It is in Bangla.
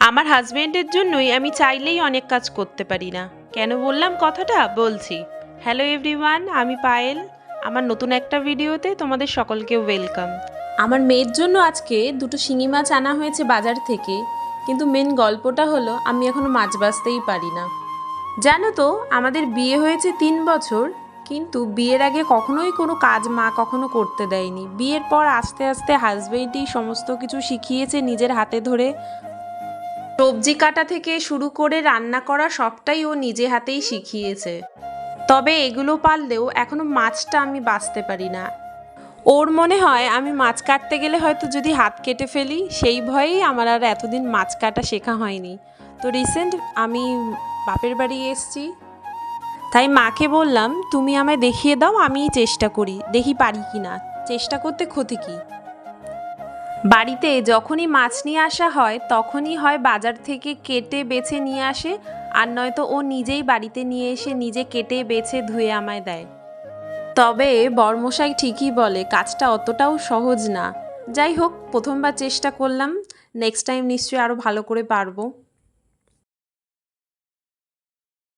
আমার হাজবেন্ডের জন্যই আমি চাইলেই অনেক কাজ করতে পারি না। কেন বললাম কথাটা বলছি। হ্যালো এভরিওয়ান, আমি পায়েল। আমার নতুন একটা ভিডিওতে তোমাদের সকলকে ওয়েলকাম। আমার মেয়ের জন্য আজকে দুটো শিঙি মাছ আনা হয়েছে বাজার থেকে, কিন্তু মেন গল্পটা হলো আমি এখনো মাছ বাছতেই পারি না। জানো তো, আমাদের বিয়ে হয়েছে 3 বছর, কিন্তু বিয়ের আগে কখনোই কোনো কাজ মা কখনো করতে দেয়নি। বিয়ের পর আস্তে আস্তে হাজবেন্ডই সমস্ত কিছু শিখিয়েছে নিজের হাতে ধরে। সবজি কাটা থেকে শুরু করে রান্না করা সবটাই ও নিজে হাতেই শিখিয়েছে। তবে এগুলো পারলেও এখনো মাছটা আমি বাছতে পারি না। ওর মনে হয় আমি মাছ কাটতে গেলে হয়তো যদি হাত কেটে ফেলি, সেই ভয়েই আমার আর এতদিন মাছ কাটা শেখা হয়নি। তো রিসেন্ট আমি বাপের বাড়ি এসেছি, তাই মাকে বললাম তুমি আমায় দেখিয়ে দাও, আমিই চেষ্টা করি, দেখি পারি কি না। চেষ্টা করতে ক্ষতি কী। বাড়িতে যখনই মাছ নিয়ে আসা হয় তখনই হয় বাজার থেকে কেটে বেছে নিয়ে আসে, আর নয়তো ও নিজেই বাড়িতে নিয়ে এসে নিজে কেটে বেছে ধুয়ে আমায় দেয়। তবে বরমশাই ঠিকই বলে কাজটা অতটাও সহজ না। যাই হোক, প্রথমবার চেষ্টা করলাম, নেক্সট টাইম নিশ্চয়ই আরও ভালো করে পারবো।